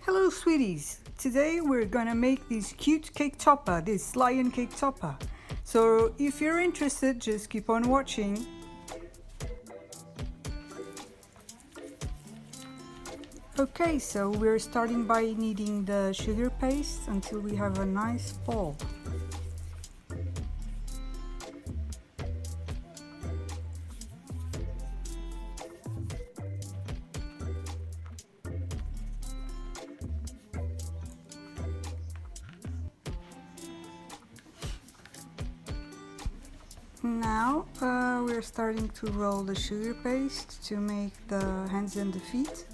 Hello sweeties, today we're gonna make this cute cake topper, this lion cake topper. So if you're interested, just keep on watching. Okay, so we're starting by kneading the sugar paste until we have a nice ball. Now we're starting to roll the sugar paste to make the hands and the feet.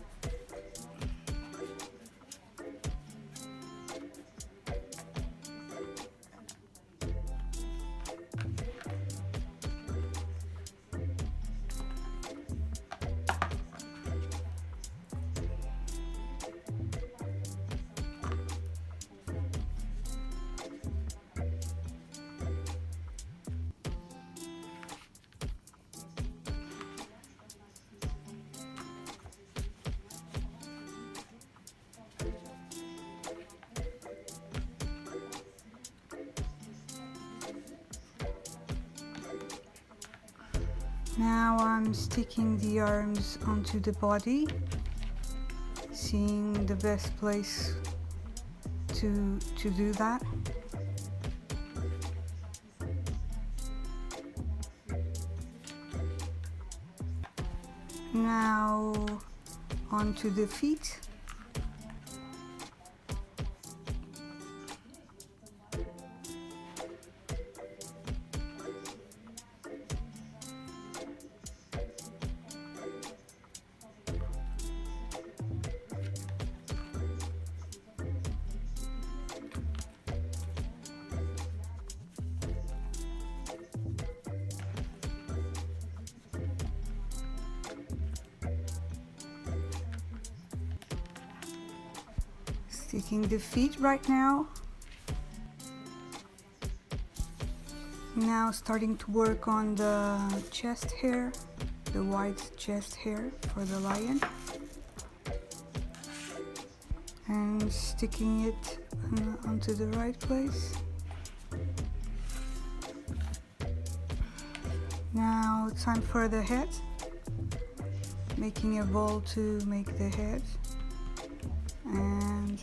Now I'm sticking the arms onto the body, seeing the best place to do that. Now onto the feet. Sticking the feet right now. Now starting to work on the chest hair, the white chest hair for the lion. And sticking it onto the right place. Now it's time for the head. Making a ball to make the head. And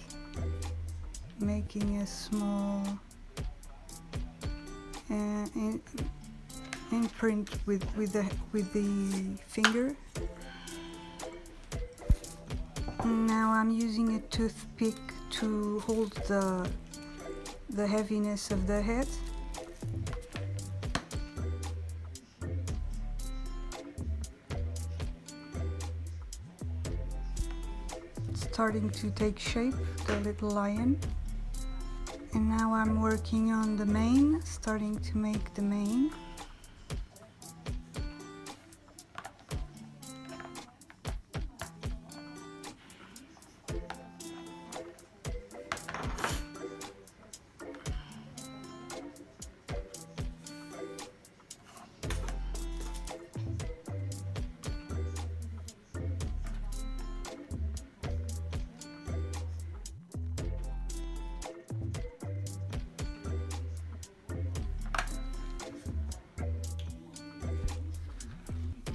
making a small imprint with the finger. Now I'm using a toothpick to hold the heaviness of the head. Starting to take shape, the little lion. And now I'm working on the mane, starting to make the mane.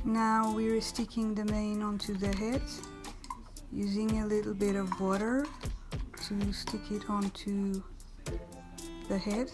Now we're sticking the mane onto the head, using a little bit of water to stick it onto the head.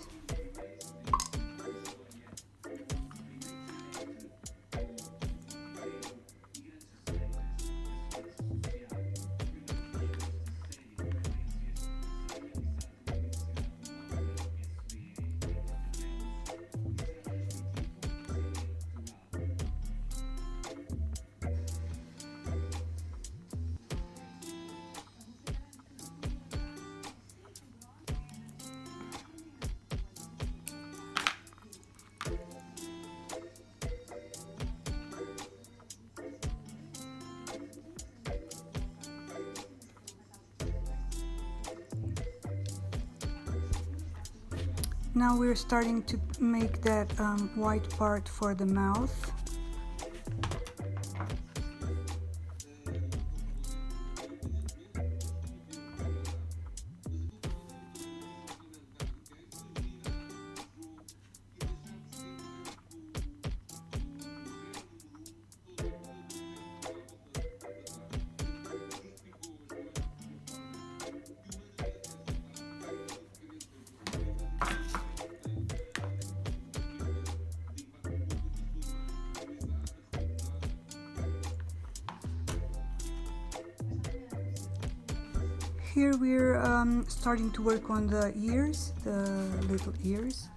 Now we're starting to make that white part for the mouth. Here we're starting to work on the ears, the little ears.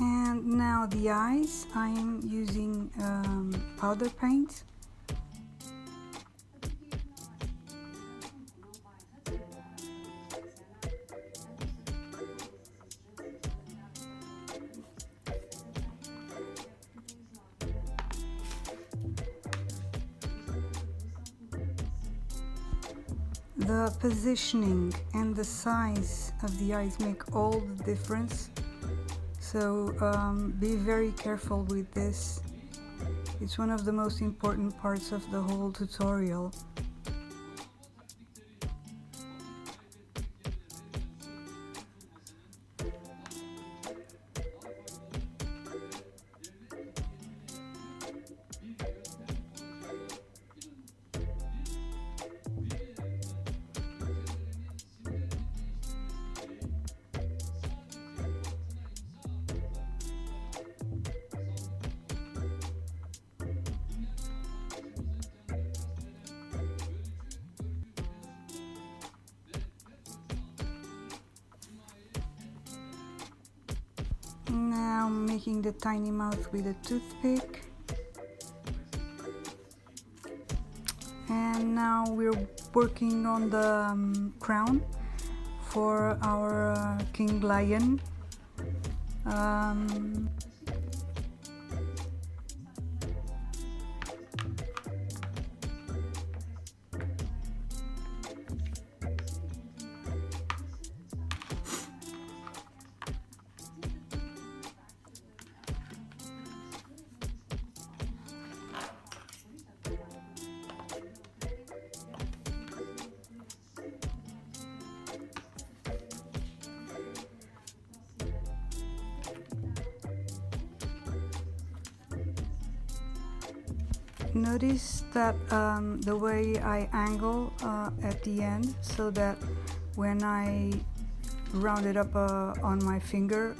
And now the eyes, I am using powder paint. The positioning and the size of the eyes make all the difference. So be very careful with this. It's one of the most important parts of the whole tutorial. Now making the tiny mouth with a toothpick. And now we're working on the crown for our King Lion. Notice that the way I angle at the end, so that when I round it up on my finger,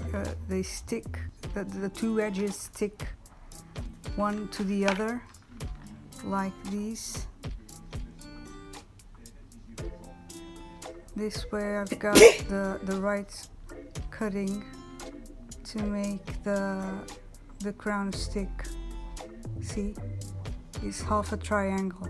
they stick, the two edges stick one to the other, like these. This way I've got the right cutting to make the crown stick. See? It's half a triangle.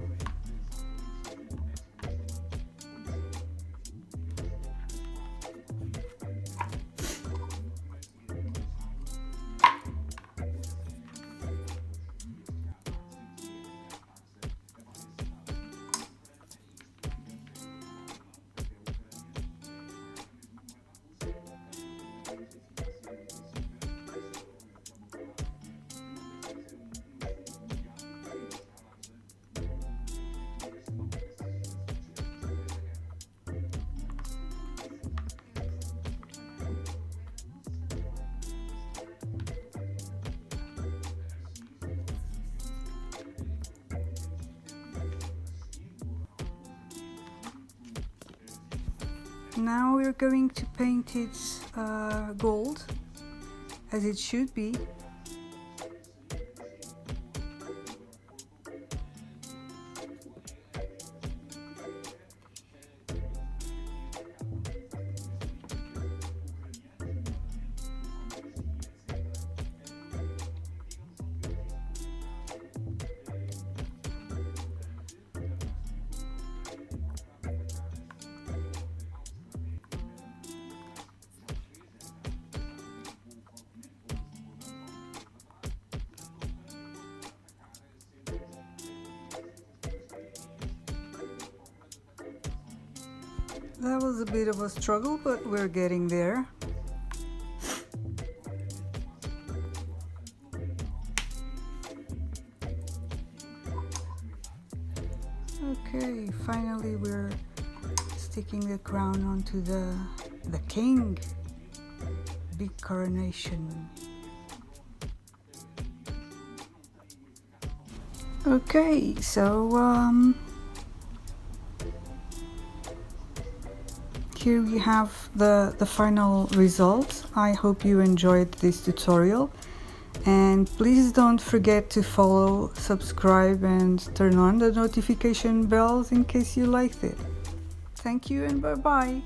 Now we're going to paint it gold, as it should be. That was a bit of a struggle, but we're getting there. Okay, finally we're sticking the crown onto the king. Big coronation. Okay, so here we have the final result. I hope you enjoyed this tutorial, and please don't forget to follow, subscribe and turn on the notification bells in case you liked it. Thank you and bye bye.